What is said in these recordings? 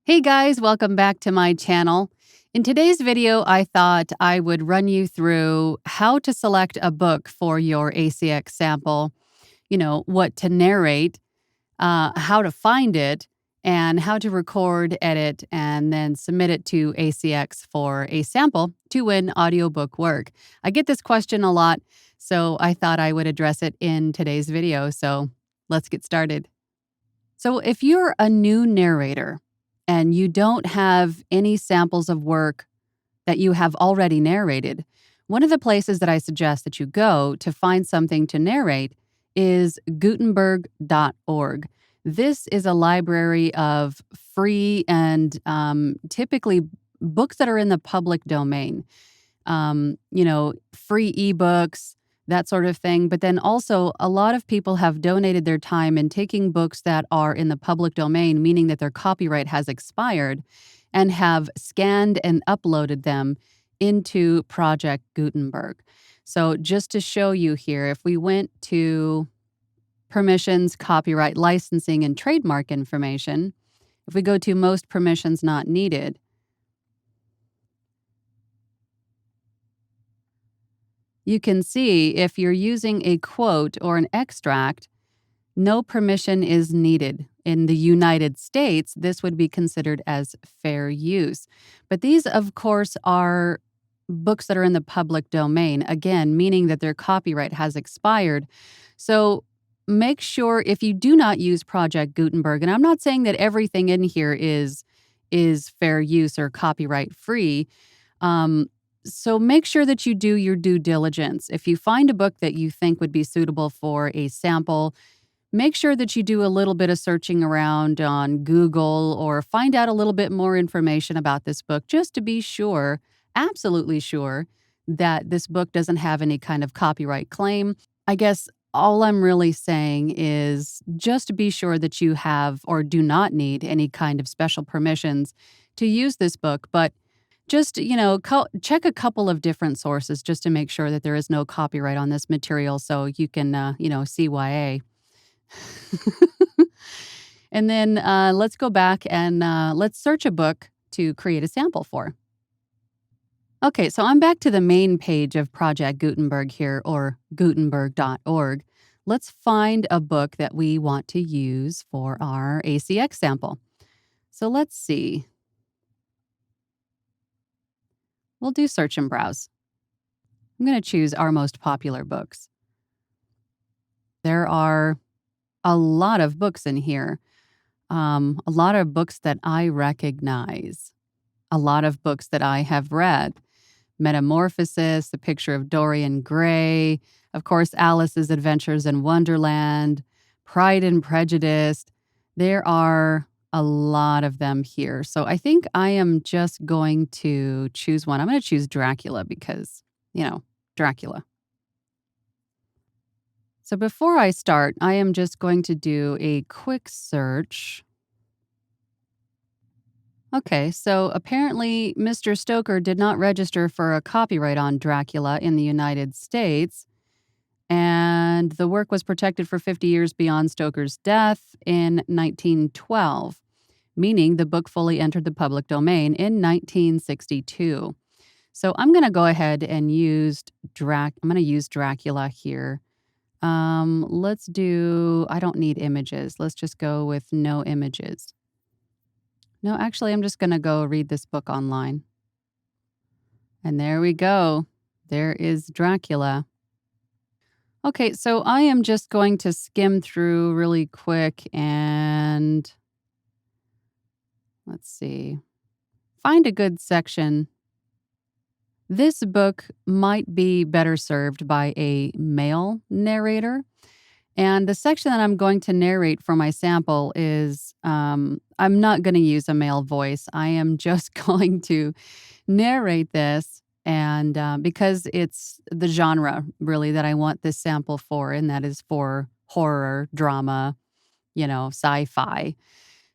Hey guys, welcome back to my channel. In today's video, I thought I would run you through how to select a book for your ACX sample, what to narrate, how to find it, and how to record, edit, and then submit it to ACX for a sample to win audiobook work. I get this question a lot, so I thought I would address it in today's video. So let's get started. So, if you're a new narrator and you don't have any samples of work that you have already narrated, one of the places that I suggest that you go to find something to narrate is Gutenberg.org. This is a library of free and typically books that are in the public domain, free ebooks, that sort of thing. But then also, a lot of people have donated their time in taking books that are in the public domain, meaning that their copyright has expired, and have scanned and uploaded them into Project Gutenberg. So, just to show you here, if we went to permissions, copyright, licensing, and trademark information, if we go to most permissions not needed, you can see if you're using a quote or an extract, no permission is needed. In the United States, this would be considered as fair use. But these, of course, are books that are in the public domain, again, meaning that their copyright has expired. So make sure if you do not use Project Gutenberg, and I'm not saying that everything in here is fair use or copyright free. So make sure that you do your due diligence. If you find a book that you think would be suitable for a sample, make sure that you do a little bit of searching around on Google or find out a little bit more information about this book just to be sure, absolutely sure, that this book doesn't have any kind of copyright claim. I guess all I'm really saying is just be sure that you have or do not need any kind of special permissions to use this book, but just, check a couple of different sources just to make sure that there is no copyright on this material so you can, CYA. And then let's go back and let's search a book to create a sample for. Okay, so I'm back to the main page of Project Gutenberg here, or Gutenberg.org. Let's find a book that we want to use for our ACX sample. So let's see. We'll do search and browse. I'm going to choose our most popular books. There are a lot of books in here, a lot of books that I recognize, a lot of books that I have read. Metamorphosis, The Picture of Dorian Gray, of course, Alice's Adventures in Wonderland, Pride and Prejudice. There are a lot of them here. So I think I am just going to choose one. I'm going to choose Dracula because, Dracula. So before I start, I am just going to do a quick search. Okay, so apparently Mr. Stoker did not register for a copyright on Dracula in the United States, and the work was protected for 50 years beyond Stoker's death in 1912, meaning the book fully entered the public domain in 1962. So I'm going to go ahead and use Dracula here. Let's do, I don't need images. Let's just go with no images. No, actually, I'm just going to go read this book online. And there we go. There is Dracula. Okay, so I am just going to skim through really quick and let's see. Find a good section. This book might be better served by a male narrator. And the section that I'm going to narrate for my sample is I'm not going to use a male voice. I am just going to narrate this. And because it's the genre really that I want this sample for, and that is for horror, drama, sci-fi.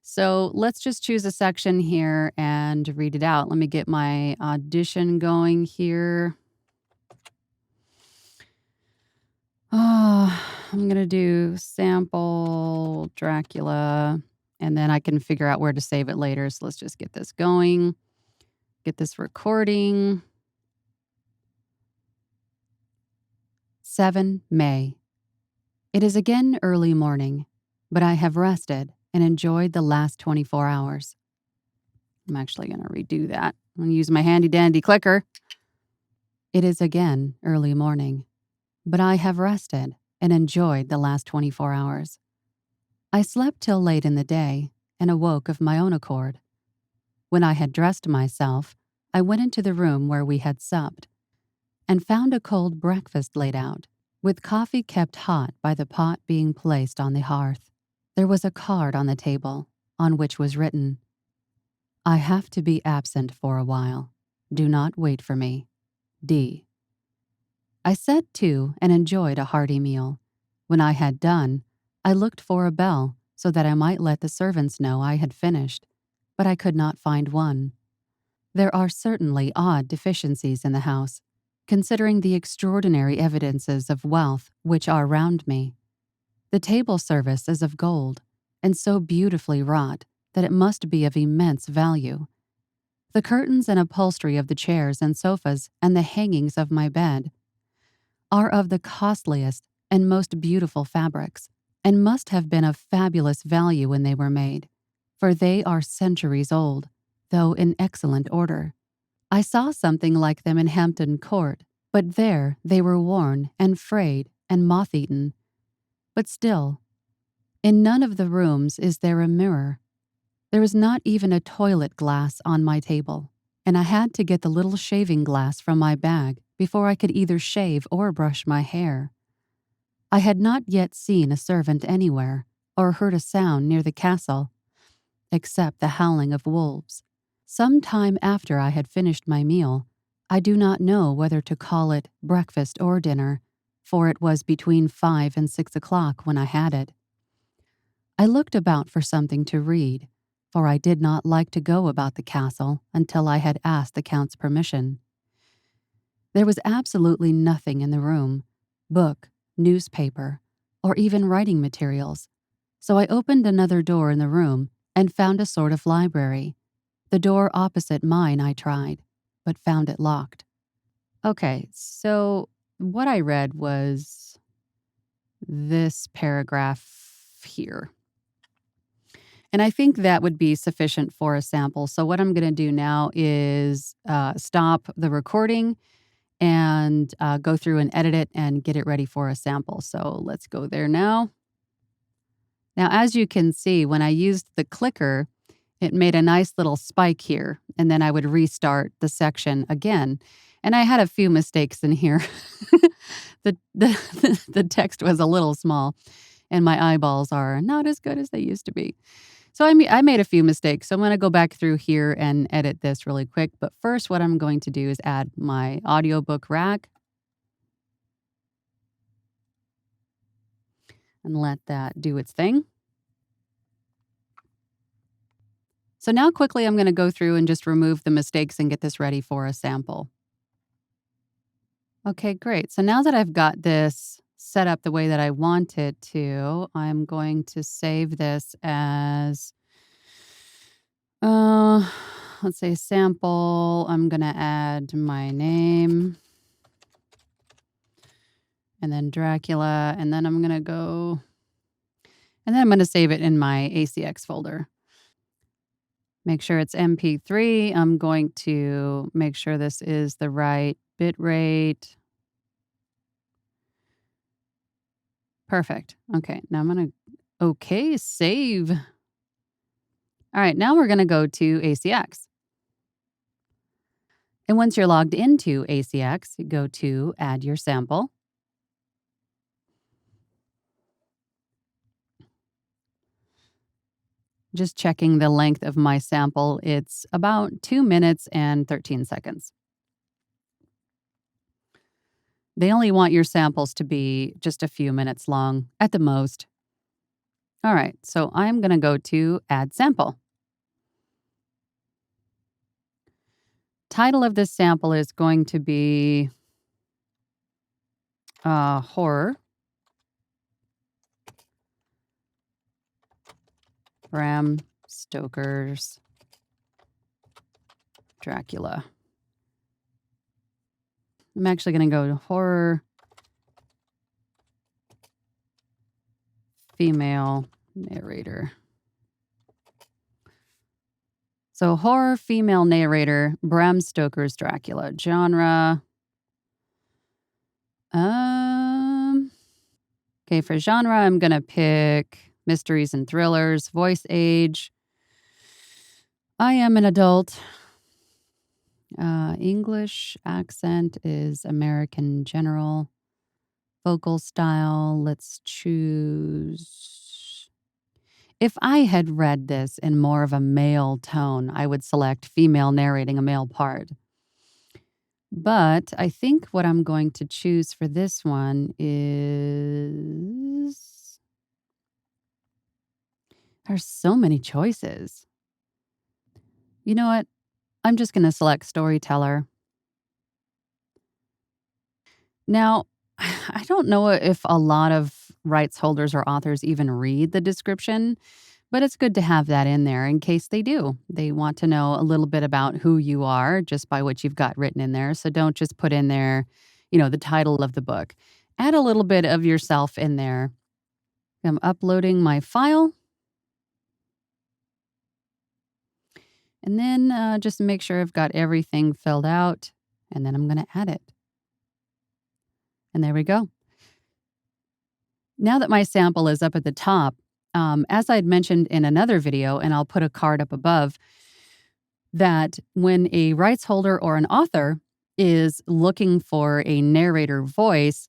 So let's just choose a section here and read it out. Let me get my audition going here. I'm going to do sample Dracula, and then I can figure out where to save it later. So let's just get this going, get this recording. 7 May. It is again early morning, but I have rested and enjoyed the last 24 hours. I'm actually going to redo that. I'm going to use my handy dandy clicker. It is again early morning, but I have rested and enjoyed the last 24 hours. I slept till late in the day and awoke of my own accord. When I had dressed myself, I went into the room where we had supped and found a cold breakfast laid out, with coffee kept hot by the pot being placed on the hearth. There was a card on the table on which was written, "I have to be absent for a while. Do not wait for me. D." I set to and enjoyed a hearty meal. When I had done, I looked for a bell so that I might let the servants know I had finished, but I could not find one. There are certainly odd deficiencies in the house, considering the extraordinary evidences of wealth which are round me. The table service is of gold, and so beautifully wrought that it must be of immense value. The curtains and upholstery of the chairs and sofas and the hangings of my bed are of the costliest and most beautiful fabrics, and must have been of fabulous value when they were made, for they are centuries old, though in excellent order. I saw something like them in Hampton Court, but there they were worn and frayed and moth-eaten. But still, in none of the rooms is there a mirror. There is not even a toilet glass on my table, and I had to get the little shaving glass from my bag before I could either shave or brush my hair. I had not yet seen a servant anywhere, or heard a sound near the castle, except the howling of wolves. Some time after I had finished my meal, I do not know whether to call it breakfast or dinner, for it was between 5 and 6 o'clock when I had it. I looked about for something to read, for I did not like to go about the castle until I had asked the Count's permission. There was absolutely nothing in the room, book, newspaper, or even writing materials, so I opened another door in the room and found a sort of library. The door opposite mine I tried, but found it locked. Okay, so what I read was this paragraph here. And I think that would be sufficient for a sample. So what I'm going to do now is stop the recording and go through and edit it and get it ready for a sample. So let's go there now. Now, as you can see, when I used the clicker, it made a nice little spike here, and then I would restart the section again. And I had a few mistakes in here. The text was a little small, and my eyeballs are not as good as they used to be. So I made a few mistakes. So I'm going to go back through here and edit this really quick. But first, what I'm going to do is add my audiobook rack and let that do its thing. So now quickly I'm going to go through and just remove the mistakes and get this ready for a sample. Okay, great. So now that I've got this set up the way that I want it to, I'm going to save this as, let's say sample. I'm going to add my name and then Dracula, and then I'm going to go, and then I'm going to save it in my ACX folder. Make sure it's MP3. I'm going to make sure this is the right bit rate. Perfect. Okay, now I'm going to, save. All right, now we're going to go to ACX. And once you're logged into ACX, you go to Add Your Sample. Just checking the length of my sample, it's about 2 minutes and 13 seconds. They only want your samples to be just a few minutes long at the most. All right, so I'm going to go to Add Sample. Title of this sample is going to be horror Bram Stoker's Dracula. I'm actually going to go to horror female narrator. So horror female narrator, Bram Stoker's Dracula. Genre. Okay, for genre, I'm going to pick mysteries and thrillers. Voice age. I am an adult. English accent is American general. Vocal style, let's choose. If I had read this in more of a male tone, I would select female narrating a male part. But I think what I'm going to choose for this one is. There's so many choices. You know what? I'm just going to select storyteller. Now, I don't know if a lot of rights holders or authors even read the description, but it's good to have that in there in case they do. They want to know a little bit about who you are just by what you've got written in there. So don't just put in there, the title of the book. Add a little bit of yourself in there. I'm uploading my file. And then just make sure I've got everything filled out. And then I'm going to add it. And there we go. Now that my sample is up at the top, as I'd mentioned in another video, and I'll put a card up above, that when a rights holder or an author is looking for a narrator voice,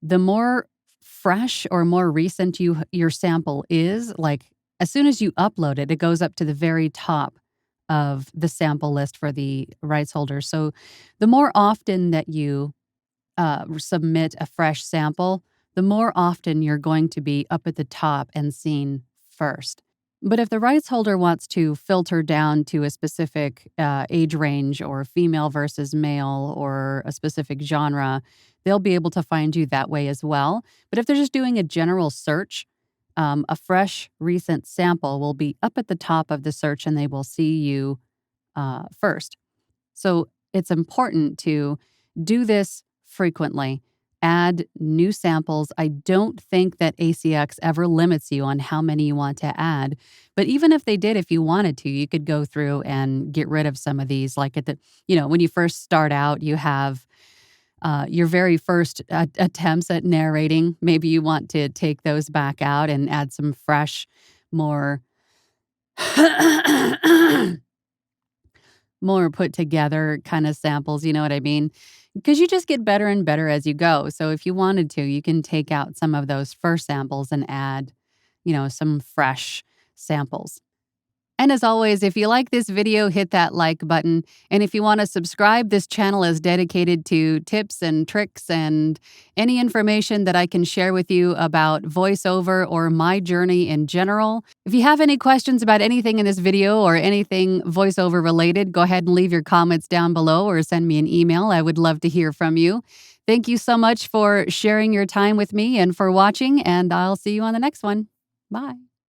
the more fresh or more recent your sample is, like as soon as you upload it, it goes up to the very top of the sample list for the rights holder. So the more often that you submit a fresh sample, the more often you're going to be up at the top and seen first. But if the rights holder wants to filter down to a specific age range or female versus male or a specific genre, they'll be able to find you that way as well. But if they're just doing a general search, a fresh, recent sample will be up at the top of the search and they will see you first. So it's important to do this frequently. Add new samples. I don't think that ACX ever limits you on how many you want to add. But even if they did, if you wanted to, you could go through and get rid of some of these. Like when you first start out, you have your very first attempts at narrating. Maybe you want to take those back out and add some fresh, more more put together kind of samples, you know what I mean? Because you just get better and better as you go. So if you wanted to, you can take out some of those first samples and add, some fresh samples. And as always, if you like this video, hit that like button. And if you want to subscribe, this channel is dedicated to tips and tricks and any information that I can share with you about voiceover or my journey in general. If you have any questions about anything in this video or anything voiceover related, go ahead and leave your comments down below or send me an email. I would love to hear from you. Thank you so much for sharing your time with me and for watching, and I'll see you on the next one. Bye.